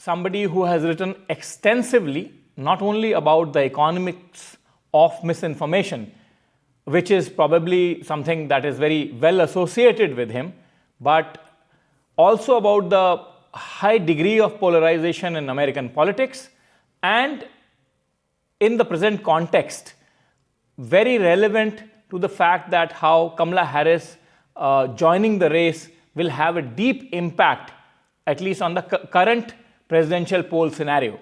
somebody who has written extensively, not only about the economics of misinformation, which is probably something that is very well associated with him, but also about the high degree of polarization in American politics, and in the present context, very relevant to the fact that how Kamala Harris joining the race will have a deep impact, at least on the current presidential poll scenario.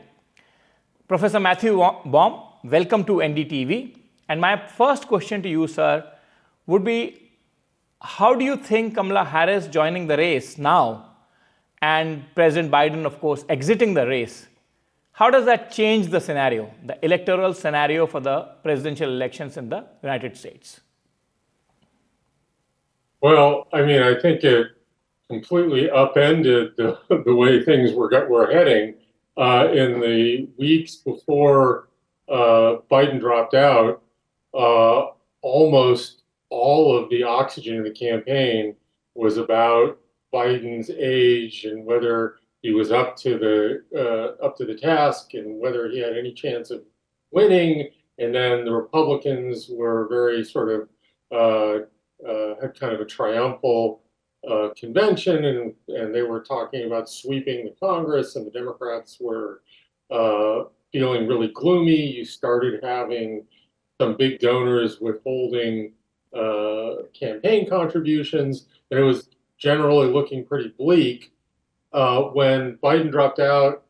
Professor Matthew Baum, welcome to NDTV. And my first question to you, sir, would be, how do you think Kamala Harris joining the race now and President Biden, of course, exiting the race, how does that change the scenario, the electoral scenario for the presidential elections in the United States? Well, I mean, I think it completely upended the way things were heading in the weeks before Biden dropped out. Almost all of the oxygen in the campaign was about Biden's age and whether he was up to the task and whether he had any chance of winning. And then the Republicans were very sort of had kind of a triumphal convention, and they were talking about sweeping the Congress, and the Democrats were feeling really gloomy. You started having some big donors withholding campaign contributions, and it was generally looking pretty bleak. When Biden dropped out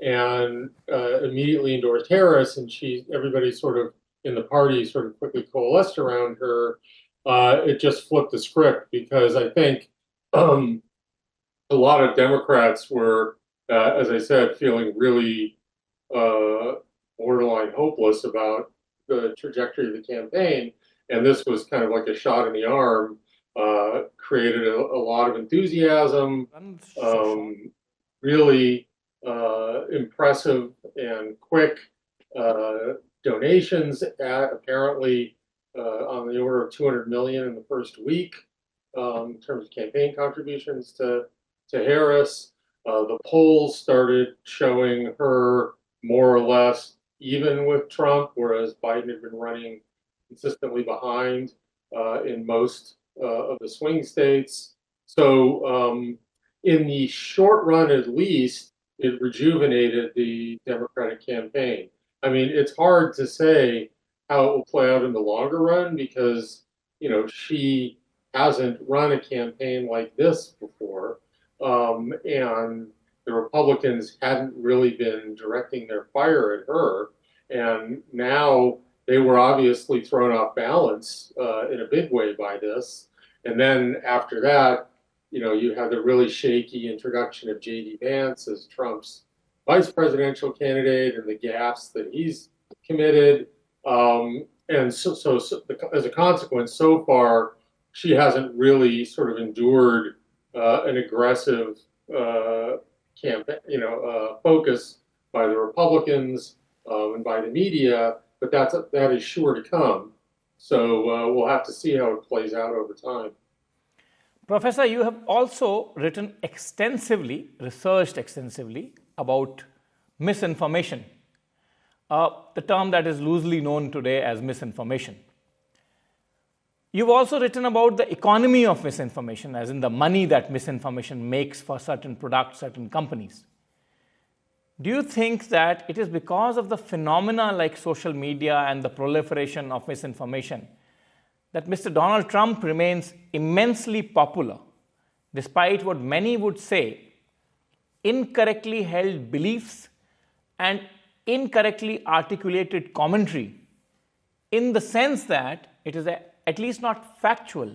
and immediately endorsed Harris, and everybody sort of in the party sort of quickly coalesced around her, it just flipped the script, because I think a lot of Democrats were, as I said, feeling really borderline hopeless about the trajectory of the campaign. And this was kind of like a shot in the arm, created a lot of enthusiasm, really impressive and quick donations, apparently on the order of 200 million in the first week in terms of campaign contributions to Harris. The polls started showing her more or less even with Trump, whereas Biden had been running consistently behind in most of the swing states. So in the short run, at least, it rejuvenated the Democratic campaign. I mean, it's hard to say how it will play out in the longer run, because, you know, she hasn't run a campaign like this before. And the Republicans hadn't really been directing their fire at her. And now they were obviously thrown off balance in a big way by this. And then after that, you know, you had the really shaky introduction of J.D. Vance as Trump's vice presidential candidate, and the gaffes that he's committed. And so as a consequence, so far, she hasn't really sort of endured an aggressive campaign, focus by the Republicans and by the media. But that is sure to come. So we'll have to see how it plays out over time. Professor, you have also written extensively, researched extensively about misinformation, the term that is loosely known today as misinformation. You've also written about the economy of misinformation, as in the money that misinformation makes for certain products, certain companies. Do you think that it is because of the phenomena like social media and the proliferation of misinformation that Mr. Donald Trump remains immensely popular, despite what many would say incorrectly held beliefs and incorrectly articulated commentary, in the sense that it is at least not factual?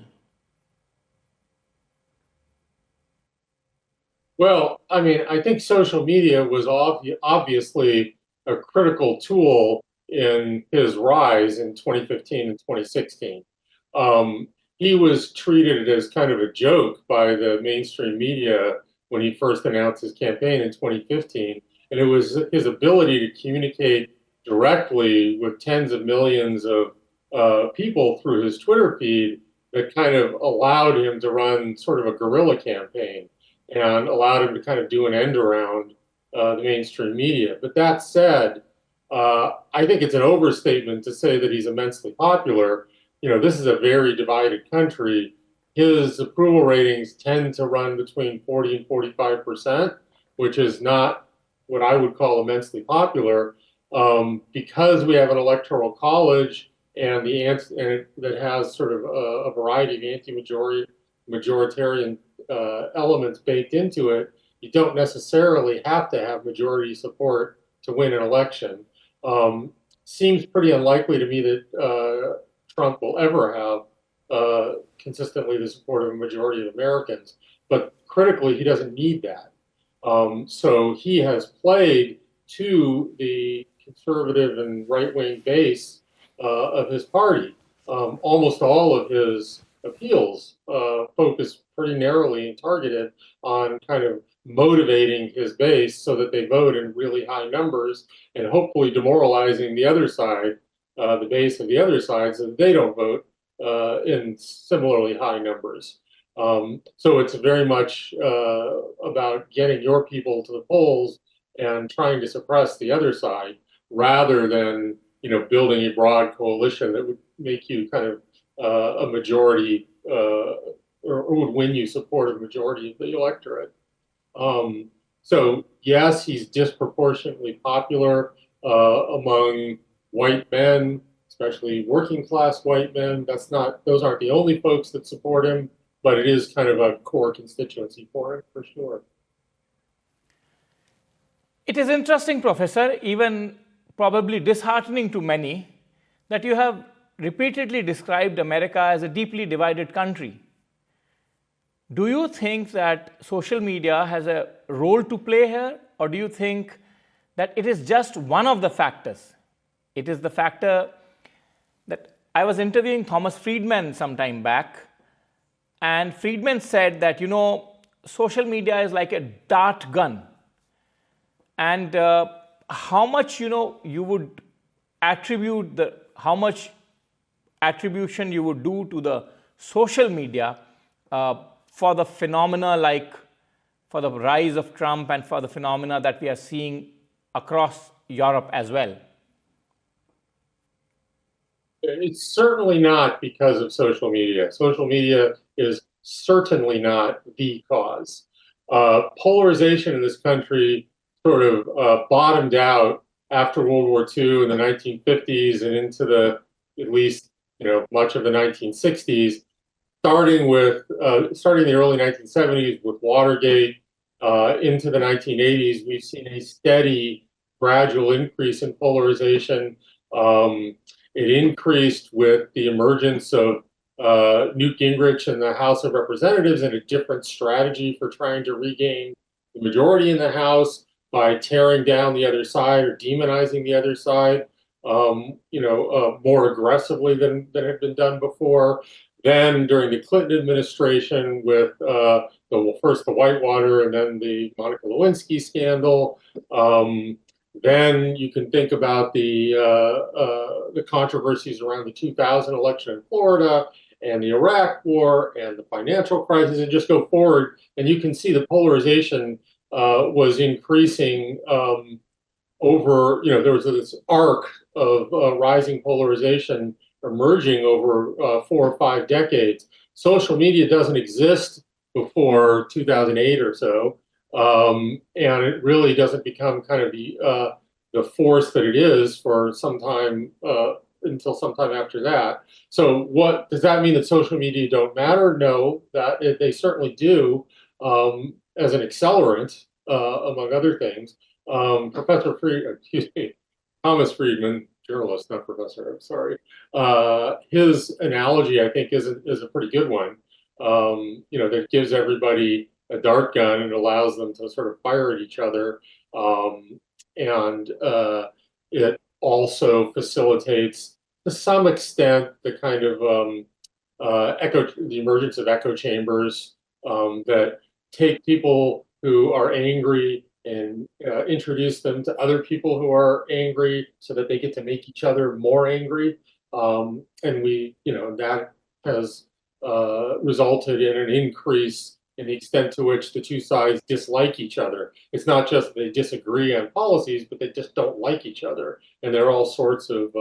Well, I mean, I think social media was obviously a critical tool in his rise in 2015 and 2016. He was treated as kind of a joke by the mainstream media when he first announced his campaign in 2015. And it was his ability to communicate directly with tens of millions of people through his Twitter feed that kind of allowed him to run sort of a guerrilla campaign and allowed him to kind of do an end around the mainstream media. But that said, I think it's an overstatement to say that he's immensely popular. This is a very divided country. His approval ratings tend to run between 40 and 45%, which is not what I would call immensely popular. Because we have an electoral college and that has sort of a variety of majoritarian elements baked into it, you don't necessarily have to have majority support to win an election. Seems pretty unlikely to me that Trump will ever have consistently the support of a majority of Americans. But critically, he doesn't need that. So he has played to the conservative and right-wing base of his party. Almost all of his appeals focus pretty narrowly and targeted on kind of motivating his base so that they vote in really high numbers and hopefully demoralizing the other side, the base of the other side, so that they don't vote in similarly high numbers. So it's very much about getting your people to the polls and trying to suppress the other side, rather than building a broad coalition that would make you kind of a majority or would win you support of the majority of the electorate. So yes, he's disproportionately popular among white men, especially working class white men. Those aren't the only folks that support him, but it is kind of a core constituency for him, for sure. It is interesting, Professor, even probably disheartening to many, that you have repeatedly described America as a deeply divided country. Do you think that social media has a role to play here, or do you think that it is just one of the factors? It is the factor that I was interviewing Thomas Friedman some time back, and Friedman said that, social media is like a dart gun. And how much, you would attribute how much attribution you would do to the social media for the phenomena for the rise of Trump and for the phenomena that we are seeing across Europe as well? It's certainly not because of social media. Social media is certainly not the cause. Polarization in this country sort of bottomed out after World War II in the 1950s and into at least much of the 1960s, starting in the early 1970s with Watergate, into the 1980s. We've seen a steady, gradual increase in polarization. It increased with the emergence of Newt Gingrich in the House of Representatives and a different strategy for trying to regain the majority in the House by tearing down the other side or demonizing the other side, more aggressively than had been done before. Then during the Clinton administration with first the Whitewater and then the Monica Lewinsky scandal. Then you can think about the controversies around the 2000 election in Florida and the Iraq War and the financial crisis, and just go forward, and you can see the polarization was increasing over. There was this arc of rising polarization emerging over 4 or 5 decades. Social media doesn't exist before 2008 or so. And it really doesn't become kind of the force that it is for some time until sometime after that. So what does that mean, that social media don't matter? No, that they certainly do, as an accelerant, among other things. Thomas Friedman, journalist, not professor, I'm sorry. His analogy, I think, is a pretty good one. That gives everybody a dart gun and allows them to sort of fire at each other. And it also facilitates, to some extent, the kind of the emergence of echo chambers that take people who are angry and introduce them to other people who are angry so that they get to make each other more angry. And that has resulted in an increase and the extent to which the two sides dislike each other. It's not just they disagree on policies, but they just don't like each other. And there are all sorts of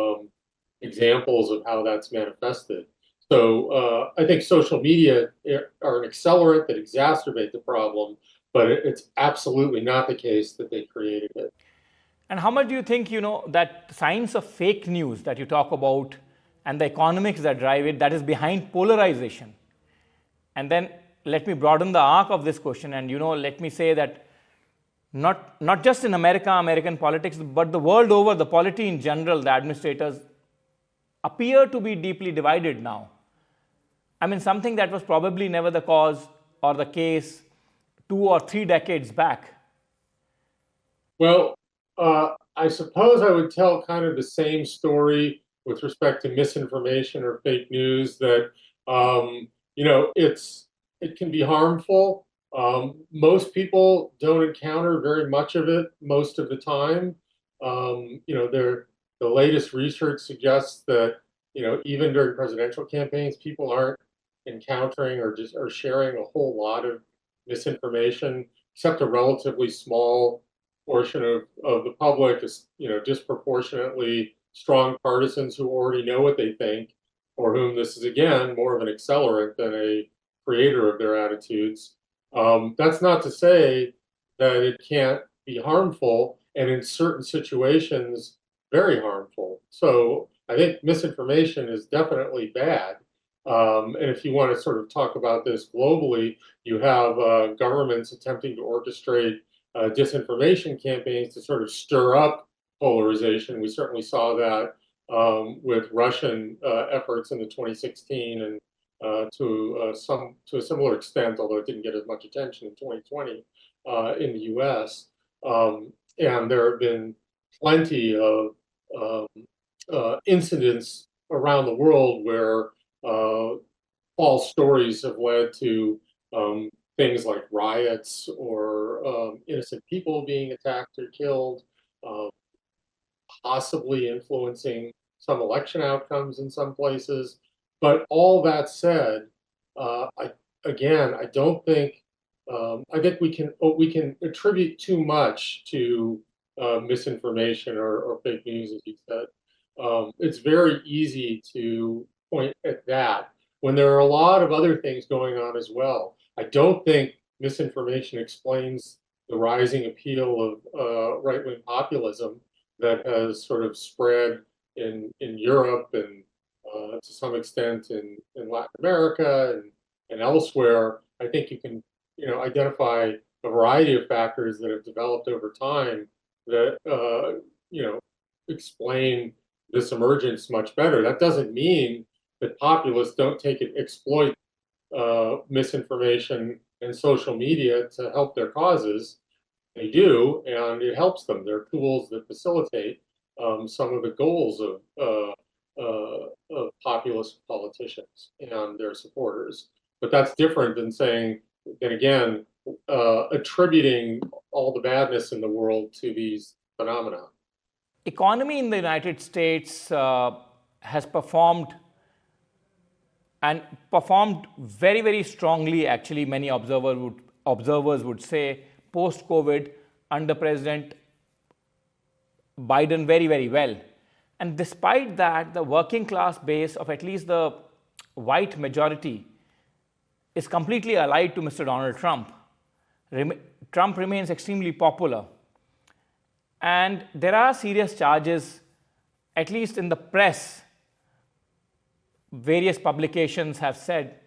examples of how that's manifested. So I think social media are an accelerant that exacerbate the problem, but it's absolutely not the case that they created it. And how much do you think, that science of fake news that you talk about and the economics that drive it, that is behind polarization? And then let me broaden the arc of this question and, let me say that not just in America, American politics, but the world over, the polity in general, the administrators appear to be deeply divided now. I mean, something that was probably never the cause or the case 2 or 3 decades back. Well, I suppose I would tell kind of the same story with respect to misinformation or fake news that, it can be harmful. Most people don't encounter very much of it most of the time. The latest research suggests that, even during presidential campaigns, people aren't encountering or sharing a whole lot of misinformation, except a relatively small portion of the public is, disproportionately strong partisans who already know what they think, for whom this is, again, more of an accelerant than a creator of their attitudes. That's not to say that it can't be harmful, and in certain situations, very harmful. So I think misinformation is definitely bad. And if you want to sort of talk about this globally, you have governments attempting to orchestrate disinformation campaigns to sort of stir up polarization. We certainly saw that with Russian efforts in the 2016 and to a similar extent, although it didn't get as much attention in 2020 in the U.S. And there have been plenty of incidents around the world where false stories have led to things like riots or innocent people being attacked or killed, possibly influencing some election outcomes in some places. But all that said, I don't think I think we can attribute too much to misinformation or fake news, as you said. It's very easy to point at that when there are a lot of other things going on as well. I don't think misinformation explains the rising appeal of right-wing populism that has sort of spread in Europe and to some extent in Latin America and elsewhere. I think you can identify a variety of factors that have developed over time that explain this emergence much better. That doesn't mean that populists don't exploit misinformation and social media to help their causes. They do, and it helps them. They're tools that facilitate some of the goals of populist politicians and their supporters. But that's different than saying, then again, attributing all the badness in the world to these phenomena. Economy in the United States has performed very, very strongly. Actually, many observers would say post-COVID under President Biden very, very well. And despite that, the working class base of at least the white majority is completely allied to Mr. Donald Trump. Trump remains extremely popular. And there are serious charges, at least in the press. Various publications have said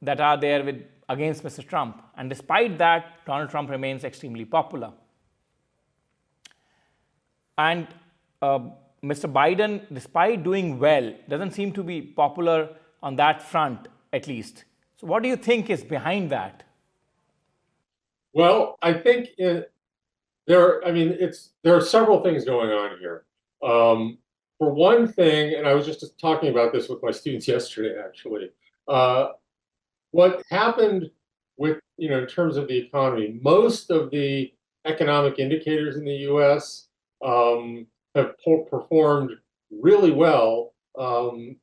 that are there against Mr. Trump. And despite that, Donald Trump remains extremely popular. And Mr. Biden, despite doing well, doesn't seem to be popular on that front, at least. So what do you think is behind that? Well, I think there are several things going on here. For one thing, and I was just talking about this with my students yesterday, actually, what happened with, in terms of the economy, most of the economic indicators in the U.S. Have performed really well,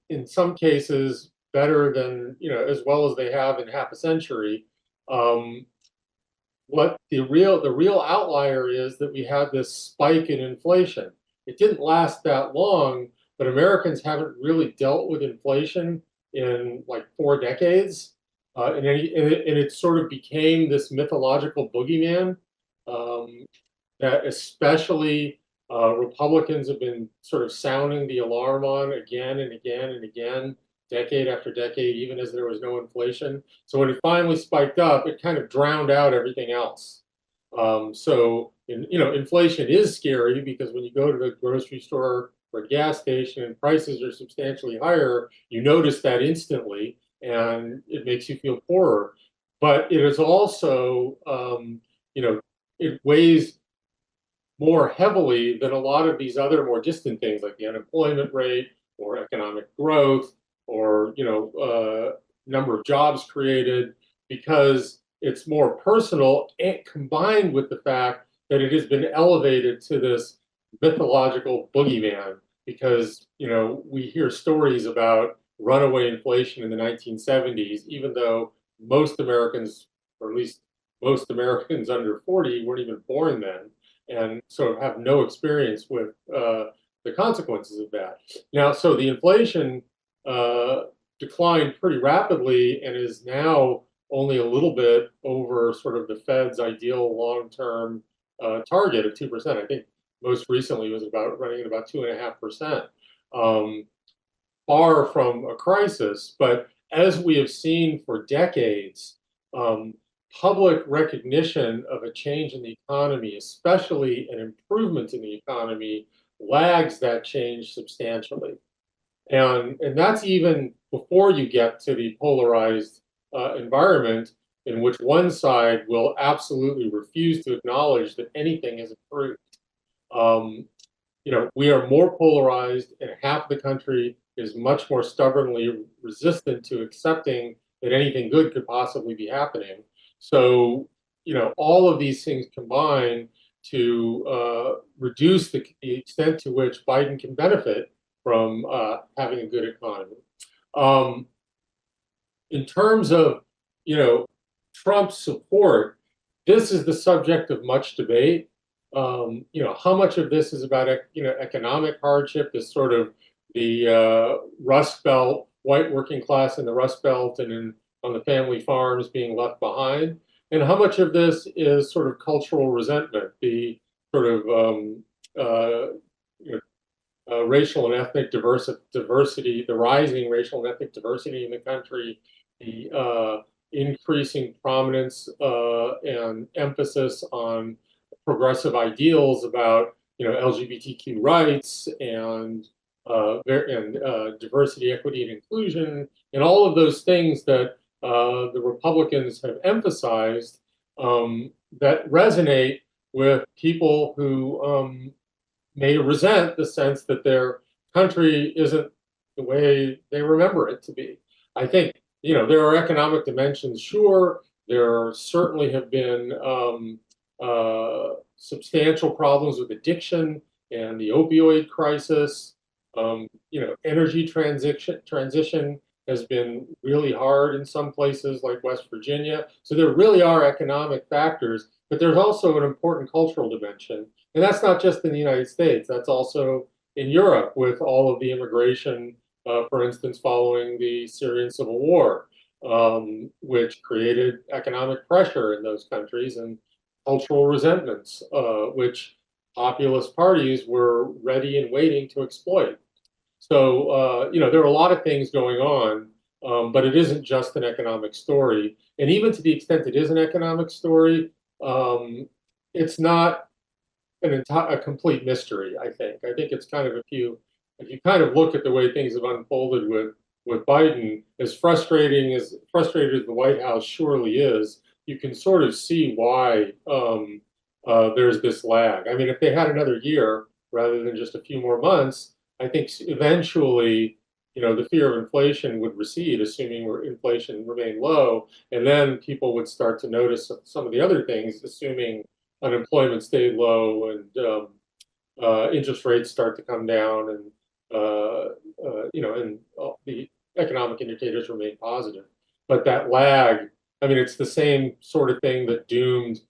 in some cases better than, as well as they have in half a century. What the real outlier is that we had this spike in inflation. It didn't last that long, but Americans haven't really dealt with inflation in like 4 decades. And it sort of became this mythological boogeyman that especially Republicans have been sort of sounding the alarm on again and again and again, decade after decade, even as there was no inflation. So when it finally spiked up, it kind of drowned out everything else. Inflation is scary because when you go to the grocery store or a gas station and prices are substantially higher, you notice that instantly and it makes you feel poorer. But it is also, it weighs more heavily than a lot of these other more distant things like the unemployment rate or economic growth or number of jobs created, because it's more personal and combined with the fact that it has been elevated to this mythological boogeyman, because we hear stories about runaway inflation in the 1970s, even though most Americans, or at least most Americans under 40, weren't even born then, and sort of have no experience with the consequences of that. Now, so the inflation declined pretty rapidly and is now only a little bit over sort of the Fed's ideal long-term target of 2%. I think most recently it was running at about 2.5%. Far from a crisis, but as we have seen for decades, public recognition of a change in the economy, especially an improvement in the economy, lags that change substantially. And that's even before you get to the polarized environment in which one side will absolutely refuse to acknowledge that anything has improved. We are more polarized, and half the country is much more stubbornly resistant to accepting that anything good could possibly be happening. So, all of these things combine to reduce the extent to which Biden can benefit from having a good economy. In terms of, Trump's support, this is the subject of much debate. How much of this is about, economic hardship, this sort of the Rust Belt, white working class in the Rust Belt and on the family farms being left behind, and how much of this is sort of cultural resentment, the sort of racial and ethnic diversity, the rising racial and ethnic diversity in the country, the increasing prominence and emphasis on progressive ideals about LGBTQ rights and diversity, equity, and inclusion, and all of those things that the Republicans have emphasized that resonate with people who may resent the sense that their country isn't the way they remember it to be. I think there are economic dimensions. Sure, there certainly have been substantial problems with addiction and the opioid crisis. Energy transition has been really hard in some places like West Virginia. So there really are economic factors, but there's also an important cultural dimension. And that's not just in the United States, that's also in Europe with all of the immigration, for instance, following the Syrian civil war, which created economic pressure in those countries and cultural resentments, which populist parties were ready and waiting to exploit. So, there are a lot of things going on, but it isn't just an economic story. And even to the extent it is an economic story, it's not a complete mystery, I think. I think it's kind of, if you kind of look at the way things have unfolded with Biden, as frustrated as the White House surely is, you can sort of see why there's this lag. I mean, if they had another year rather than just a few more months, I think eventually, the fear of inflation would recede, assuming inflation remained low, and then people would start to notice some of the other things, assuming unemployment stayed low and interest rates start to come down, and and the economic indicators remain positive. But that lag I mean, it's the same sort of thing that doomed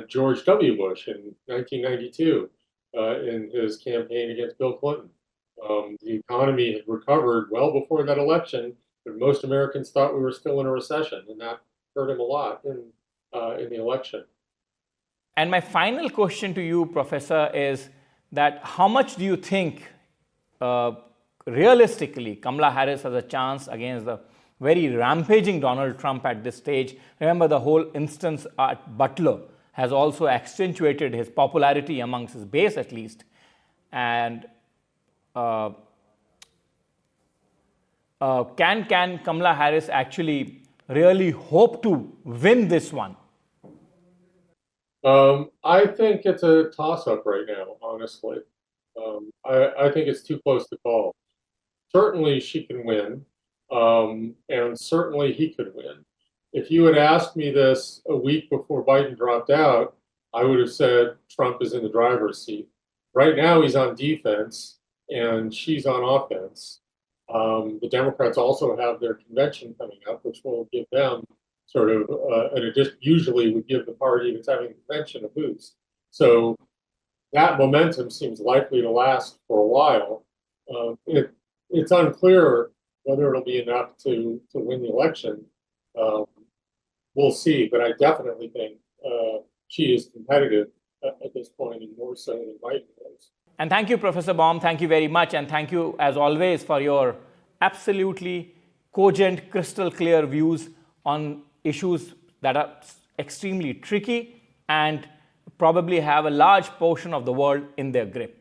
George W. Bush in 1992 in his campaign against Bill Clinton. The economy had recovered well before that election, but most Americans thought we were still in a recession, and that hurt him a lot in the election. And my final question to you, Professor, is that how much do you think realistically Kamala Harris has a chance against the very rampaging Donald Trump at this stage? Remember, the whole instance at Butler has also accentuated his popularity amongst his base, at least. And can Kamala Harris actually really hope to win this one? I think it's a toss-up right now, honestly. I think it's too close to call. Certainly she can win, and certainly he could win. If you had asked me this a week before Biden dropped out, I would have said Trump is in the driver's seat. Right now he's on defense and she's on offense. The Democrats also have their convention coming up, which will give them sort of an addition, usually would give the party that's having a convention a boost. So that momentum seems likely to last for a while. It's unclear whether it'll be enough to win the election. We'll see, but I definitely think she is competitive at this point, and more so than Biden was. And thank you, Professor Baum. Thank you very much. And thank you, as always, for your absolutely cogent, crystal clear views on issues that are extremely tricky and probably have a large portion of the world in their grip.